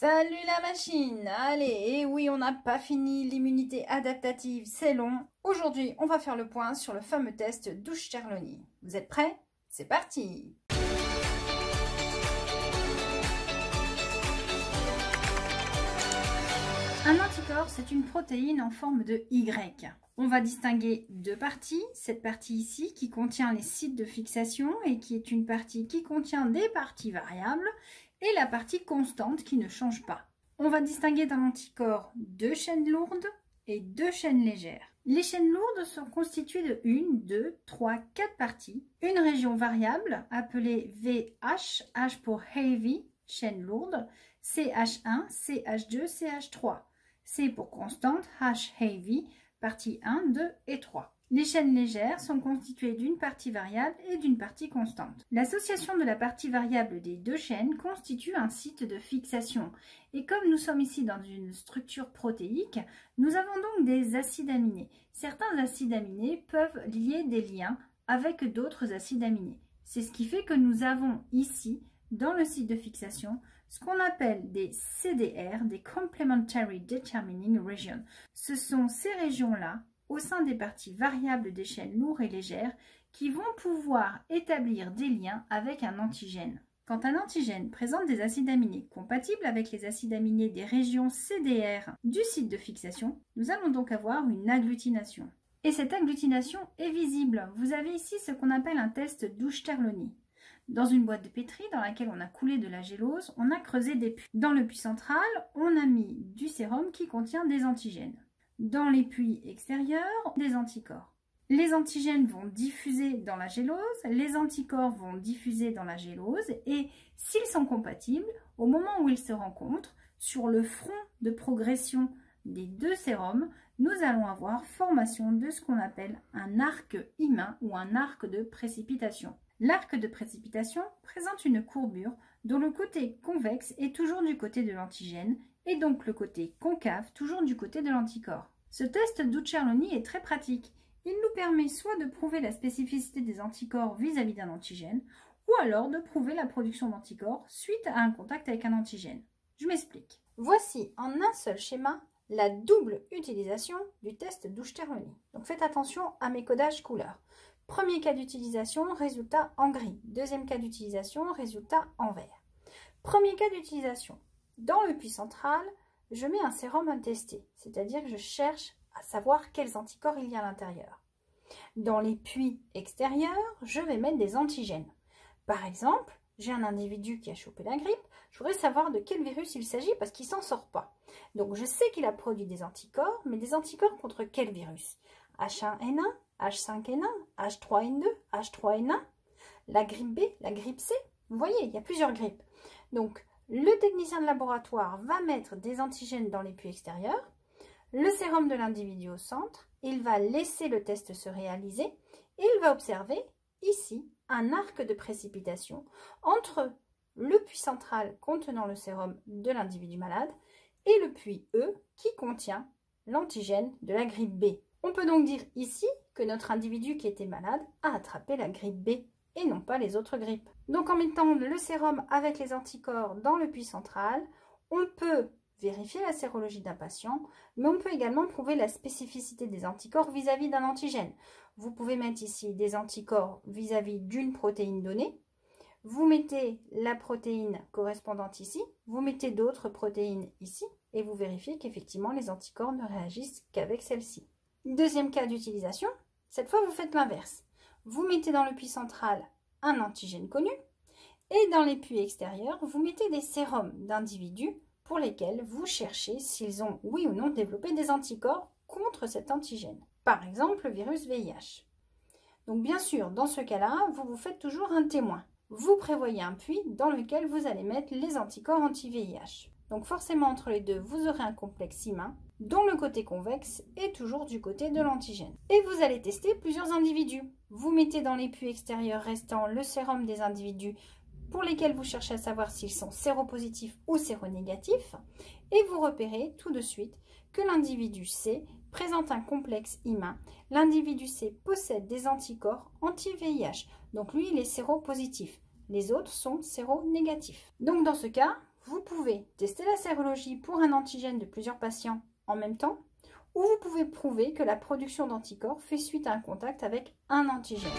Salut la machine! Allez, et oui, on n'a pas fini, l'immunité adaptative, c'est long. Aujourd'hui, on va faire le point sur le fameux test Douche-Cherlony. Vous êtes prêts? C'est parti! Un anticorps, c'est une protéine en forme de Y. On va distinguer deux parties. Cette partie ici qui contient les sites de fixation et qui est une partie qui contient des parties variables et la partie constante qui ne change pas. On va distinguer dans l'anticorps deux chaînes lourdes et deux chaînes légères. Les chaînes lourdes sont constituées de 1, 2, 3, 4 parties. Une région variable appelée VH, H pour Heavy, chaîne lourde, CH1, CH2, CH3. C pour constante, H Heavy, partie 1, 2 et 3. Les chaînes légères sont constituées d'une partie variable et d'une partie constante. L'association de la partie variable des deux chaînes constitue un site de fixation. Et comme nous sommes ici dans une structure protéique, nous avons donc des acides aminés. Certains acides aminés peuvent lier des liens avec d'autres acides aminés. C'est ce qui fait que nous avons ici, dans le site de fixation, ce qu'on appelle des CDR, des Complementary Determining Regions. Ce sont ces régions-là, au sein des parties variables des chaînes lourdes et légères, qui vont pouvoir établir des liens avec un antigène. Quand un antigène présente des acides aminés compatibles avec les acides aminés des régions CDR du site de fixation, nous allons donc avoir une agglutination. Et cette agglutination est visible. Vous avez ici ce qu'on appelle un test Douche-Cherlony. Dans une boîte de pétri dans laquelle on a coulé de la gélose, on a creusé des puits. Dans le puits central, on a mis du sérum qui contient des antigènes. Dans les puits extérieurs, des anticorps. Les antigènes vont diffuser dans la gélose, les anticorps vont diffuser dans la gélose et s'ils sont compatibles, au moment où ils se rencontrent, sur le front de progression des deux sérums, nous allons avoir formation de ce qu'on appelle un arc Imin ou un arc de précipitation. L'arc de précipitation présente une courbure dont le côté convexe est toujours du côté de l'antigène et donc le côté concave toujours du côté de l'anticorps. Ce test Douche-Cherlony est très pratique. Il nous permet soit de prouver la spécificité des anticorps vis-à-vis d'un antigène ou alors de prouver la production d'anticorps suite à un contact avec un antigène. Je m'explique. Voici en un seul schéma la double utilisation du test Douche-Cherlony. Donc faites attention à mes codages couleurs. Premier cas d'utilisation, résultat en gris. Deuxième cas d'utilisation, résultat en vert. Premier cas d'utilisation. Dans le puits central, je mets un sérum à tester, c'est-à-dire que je cherche à savoir quels anticorps il y a à l'intérieur. Dans les puits extérieurs, je vais mettre des antigènes. Par exemple, j'ai un individu qui a chopé la grippe, je voudrais savoir de quel virus il s'agit parce qu'il ne s'en sort pas. Donc je sais qu'il a produit des anticorps, mais des anticorps contre quel virus? H1N1, H5N1, H3N2, H3N1, la grippe B, la grippe C. Vous voyez, il y a plusieurs grippes. Donc, le technicien de laboratoire va mettre des antigènes dans les puits extérieurs, le sérum de l'individu au centre, il va laisser le test se réaliser et il va observer ici un arc de précipitation entre le puits central contenant le sérum de l'individu malade et le puits E qui contient l'antigène de la grippe B. On peut donc dire ici que notre individu qui était malade a attrapé la grippe B et non pas les autres grippes. Donc en mettant le sérum avec les anticorps dans le puits central, on peut vérifier la sérologie d'un patient, mais on peut également prouver la spécificité des anticorps vis-à-vis d'un antigène. Vous pouvez mettre ici des anticorps vis-à-vis d'une protéine donnée, vous mettez la protéine correspondante ici, vous mettez d'autres protéines ici, et vous vérifiez qu'effectivement les anticorps ne réagissent qu'avec celle-ci. Deuxième cas d'utilisation, cette fois vous faites l'inverse. Vous mettez dans le puits central un antigène connu et dans les puits extérieurs, vous mettez des sérums d'individus pour lesquels vous cherchez s'ils ont, oui ou non, développé des anticorps contre cet antigène. Par exemple, le virus VIH. Donc bien sûr, dans ce cas-là, vous vous faites toujours un témoin. Vous prévoyez un puits dans lequel vous allez mettre les anticorps anti-VIH. Donc forcément, entre les deux, vous aurez un complexe Imin dont le côté convexe est toujours du côté de l'antigène. Et vous allez tester plusieurs individus. Vous mettez dans les puits extérieurs restants le sérum des individus pour lesquels vous cherchez à savoir s'ils sont séropositifs ou séronégatifs et vous repérez tout de suite que l'individu C présente un complexe Imin. L'individu C possède des anticorps anti-VIH, donc lui il est séropositif. Les autres sont séronégatifs. Donc dans ce cas, vous pouvez tester la sérologie pour un antigène de plusieurs patients en même temps, ou vous pouvez prouver que la production d'anticorps fait suite à un contact avec un antigène.